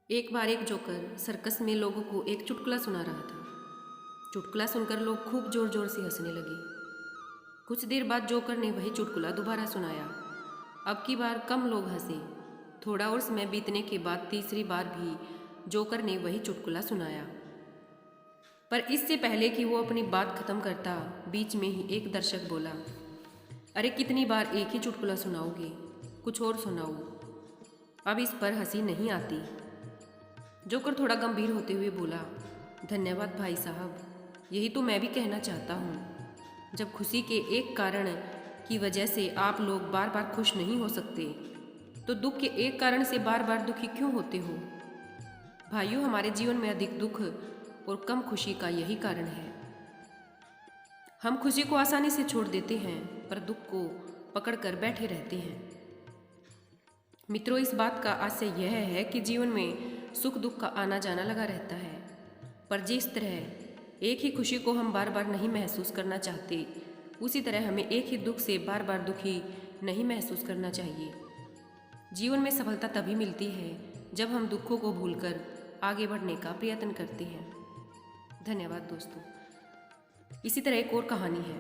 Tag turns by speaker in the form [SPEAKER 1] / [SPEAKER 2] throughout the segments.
[SPEAKER 1] एक बार एक joker circus में लोगों को एक चुटकुला सुना रहा था। चुटकुला सुनकर लोग खूब जोर जोर से हंसने लगे। कुछ देर बाद जोकर ने वही चुटकुला दोबारा सुनाया। अब की बार कम लोग हंसे। थोड़ा और समय बीतने के बाद तीसरी बार भी जोकर ने वही चुटकुला सुनाया। पर इससे पहले कि वो अपनी बात खत्म करता, बीच में ही एक दर्शक बोला, अरे कितनी बार एक ही चुटकुला सुनाओगे, कुछ और सुनाओ, अब इस पर हंसी नहीं आती। जोकर थोड़ा गंभीर होते हुए बोला, धन्यवाद भाई साहब, यही तो मैं भी कहना चाहता हूँ। जब खुशी के एक कारण की वजह से आप लोग बार बार खुश नहीं हो सकते, तो दुख के एक कारण से बार बार दुखी क्यों होते हो? भाइयों, हमारे जीवन में अधिक दुख और कम खुशी का यही कारण है। हम खुशी को आसानी से छोड़ देते हैं, पर दुख को पकड़ कर बैठे रहते हैं। मित्रों, इस बात का आशय यह है कि जीवन में सुख दुख का आना जाना लगा रहता है, पर जिस तरह एक ही खुशी को हम बार बार नहीं महसूस करना चाहते, उसी तरह हमें एक ही दुख से बार बार दुखी नहीं महसूस करना चाहिए। जीवन में सफलता तभी मिलती है जब हम दुखों को भूलकर आगे बढ़ने का प्रयत्न करते हैं। धन्यवाद दोस्तों। इसी तरह एक और कहानी है।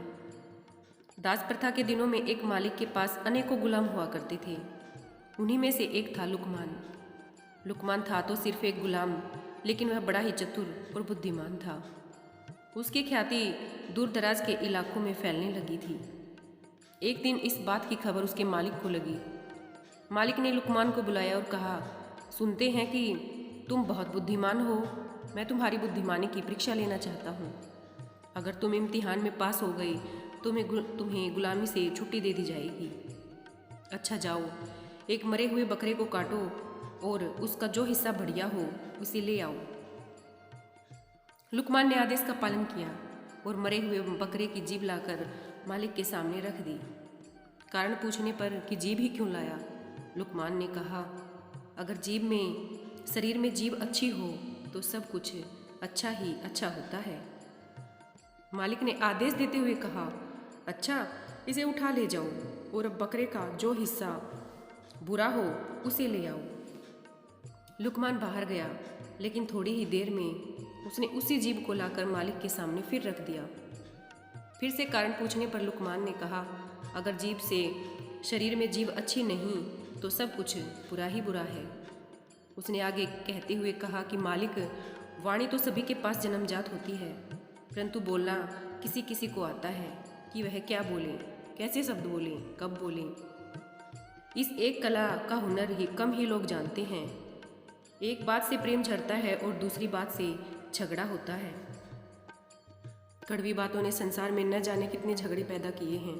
[SPEAKER 1] दास प्रथा के दिनों में एक मालिक के पास अनेकों गुलाम हुआ करते थे। उन्हीं में से एक था लुकमान। लुकमान था तो सिर्फ एक गुलाम, लेकिन वह बड़ा ही चतुर और बुद्धिमान था। उसकी ख्याति दूर दराज के इलाकों में फैलने लगी थी। एक दिन इस बात की खबर उसके मालिक को लगी। मालिक ने लुकमान को बुलाया और कहा, सुनते हैं कि तुम बहुत बुद्धिमान हो। मैं तुम्हारी बुद्धिमानी की परीक्षा लेना चाहता हूँ। अगर तुम इम्तिहान में पास हो गई तो तुम्हें गुलामी से छुट्टी दे दी जाएगी। अच्छा जाओ, एक मरे हुए बकरे को काटो और उसका जो हिस्सा बढ़िया हो उसे ले आओ। लुकमान ने आदेश का पालन किया और मरे हुए बकरे की जीभ लाकर मालिक के सामने रख दी। कारण पूछने पर कि जीभ ही क्यों लाया, लुकमान ने कहा, अगर शरीर में जीभ अच्छी हो तो सब कुछ अच्छा ही अच्छा होता है। मालिक ने आदेश देते हुए कहा, अच्छा, इसे उठा ले जाओ और अब बकरे का जो हिस्सा बुरा हो उसे ले आओ। लुकमान बाहर गया, लेकिन थोड़ी ही देर में उसने उसी जीभ को लाकर मालिक के सामने फिर रख दिया। फिर से कारण पूछने पर लुकमान ने कहा, अगर शरीर में जीभ अच्छी नहीं तो सब कुछ बुरा ही बुरा है। उसने आगे कहते हुए कहा कि मालिक, वाणी तो सभी के पास जन्मजात होती है, परंतु बोलना किसी किसी को आता है कि वह क्या बोले, कैसे शब्द बोले, कब बोले। इस एक कला का हुनर ही कम ही लोग जानते हैं। एक बात से प्रेम झरता है और दूसरी बात से झगड़ा होता है। कड़वी बातों ने संसार में न जाने कितने झगड़े पैदा किए हैं।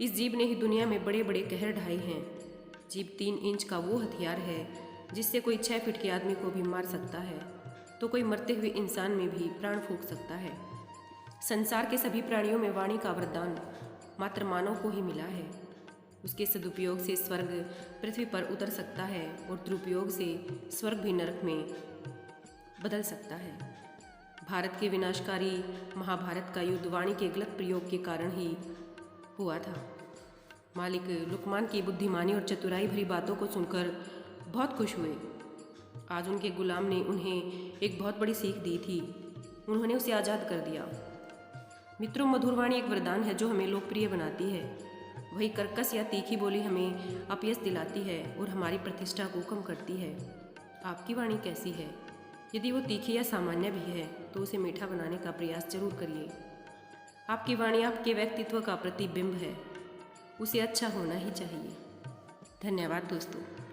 [SPEAKER 1] इस जीभ ने ही दुनिया में बड़े बड़े कहर ढाए हैं। जीभ 3 इंच का वो हथियार है जिससे कोई 6 फीट के आदमी को भी मार सकता है, तो कोई मरते हुए इंसान में भी प्राण फूंक सकता है। संसार के सभी प्राणियों में वाणी का वरदान मात्र मानव को ही मिला है। उसके सदुपयोग से स्वर्ग पृथ्वी पर उतर सकता है और दुरुपयोग से स्वर्ग भी नरक में बदल सकता है। भारत के विनाशकारी महाभारत का युद्ध वाणी के गलत प्रयोग के कारण ही हुआ था। मालिक लुकमान की बुद्धिमानी और चतुराई भरी बातों को सुनकर बहुत खुश हुए। आज उनके गुलाम ने उन्हें एक बहुत बड़ी सीख दी थी। उन्होंने उसे आज़ाद कर दिया। मित्रों, मधुर वाणी एक वरदान है जो हमें लोकप्रिय बनाती है। वही कर्कश या तीखी बोली हमें अपयश दिलाती है और हमारी प्रतिष्ठा को कम करती है। आपकी वाणी कैसी है? यदि वो तीखी या सामान्य भी है तो उसे मीठा बनाने का प्रयास जरूर करिए। आपकी वाणी आपके व्यक्तित्व का प्रतिबिंब है, उसे अच्छा होना ही चाहिए। धन्यवाद दोस्तों।